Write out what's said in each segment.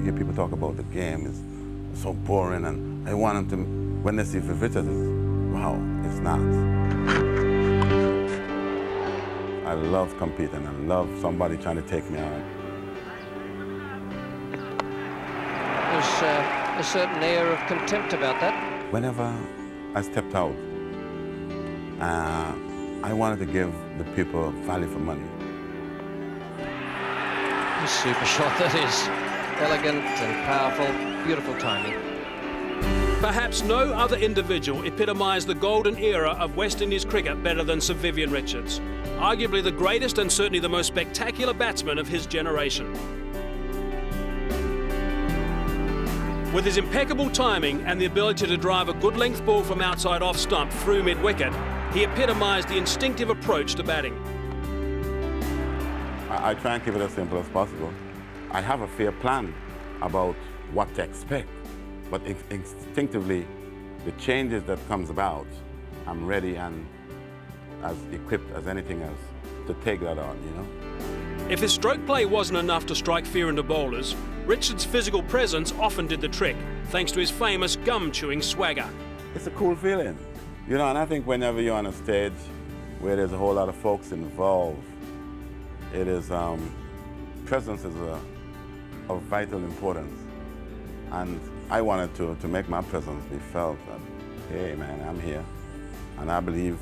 hear people talk about the game, it's so boring, and I want them to, when they see Viv Richards, wow, it's not. I love competing. I love somebody trying to take me on. There's a certain air of contempt about that. Whenever I stepped out, I wanted to give the people value for money. A super shot that is. Elegant and powerful, beautiful timing. Perhaps no other individual epitomised the golden era of West Indies cricket better than Sir Vivian Richards, arguably the greatest and certainly the most spectacular batsman of his generation. With his impeccable timing and the ability to drive a good length ball from outside off stump through mid-wicket, he epitomised the instinctive approach to batting. I try and keep it as simple as possible. I have a fair plan about what to expect, but instinctively, the changes that comes about, I'm ready and as equipped as anything else to take that on, you know? If his stroke play wasn't enough to strike fear into bowlers, Richards' physical presence often did the trick, thanks to his famous gum-chewing swagger. It's a cool feeling, you know, and I think whenever you're on a stage where there's a whole lot of folks involved, it is, presence is of vital importance. And I wanted to make my presence be felt that, hey man, I'm here. And I believe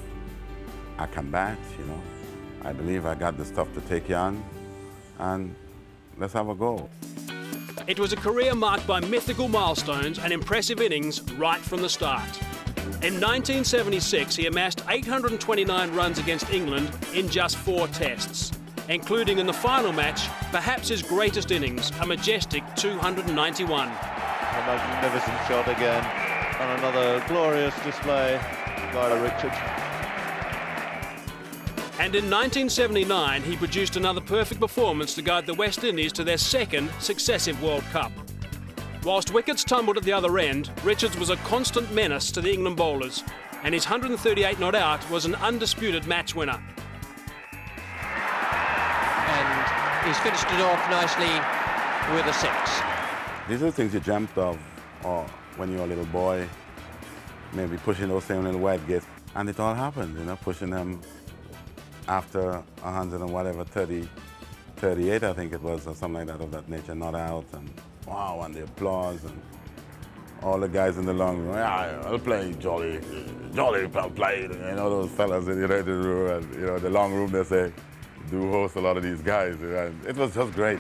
I can bat, you know. I believe I got the stuff to take you on, and let's have a go. It was a career marked by mythical milestones and impressive innings right from the start. In 1976, he amassed 829 runs against England in just 4 tests, including in the final match, perhaps his greatest innings, a majestic 291. A magnificent shot again, and another glorious display by Richards. And in 1979, he produced another perfect performance to guide the West Indies to their 2nd successive World Cup. Whilst wickets tumbled at the other end, Richards was a constant menace to the England bowlers, and his 138 not out was an undisputed match winner. And he's finished it off nicely with a 6. These are the things you dreamt of, or when you were a little boy, maybe pushing those same little wide gates, and it all happened, you know, pushing them after 100 and whatever, 38 I think it was, or something like that, of that nature, not out, and wow, and the applause, and all the guys in the long room, yeah, I'll play Jolly, I'll play, you know, those fellas in the room, and, you know, the long room, they say, do host a lot of these guys, and it was just great.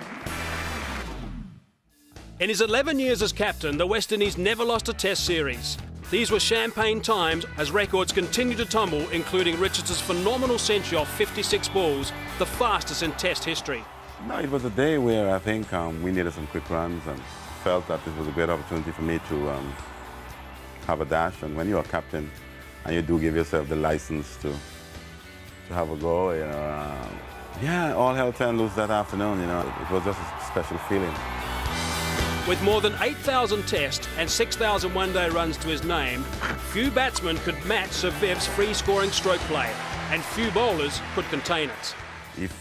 In his 11 years as captain, the West Indies never lost a Test series. These were champagne times as records continued to tumble, including Richards' phenomenal century off 56 balls, the fastest in Test history. No, it was a day where I think we needed some quick runs and felt that this was a great opportunity for me to have a dash. And when you're a captain and you do give yourself the license to have a go, you know, yeah, all hell turned loose that afternoon, you know. It was just a special feeling. With more than 8,000 Test and 6,000 one-day runs to his name, few batsmen could match Sir Viv's free-scoring stroke play, and few bowlers could contain it. If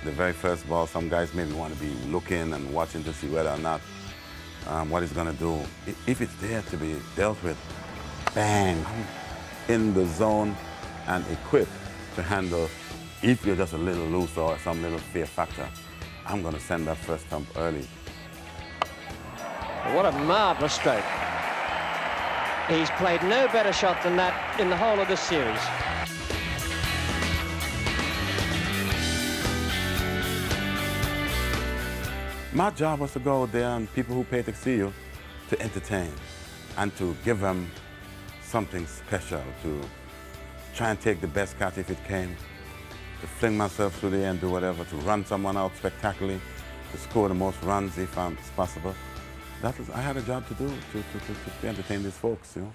the very first ball, some guys maybe want to be looking and watching to see whether or not what he's going to do. If it's there to be dealt with, bang, in the zone and equipped to handle. If you're just a little loose or some little fear factor, I'm going to send that first stump early. What a marvellous stroke. He's played no better shot than that in the whole of this series. My job was to go out there and people who pay to see you, to entertain and to give them something special, to try and take the best catch if it came, to fling myself through the air and do whatever, to run someone out spectacularly, to score the most runs if it's possible. I had a job to do, to entertain these folks, you know.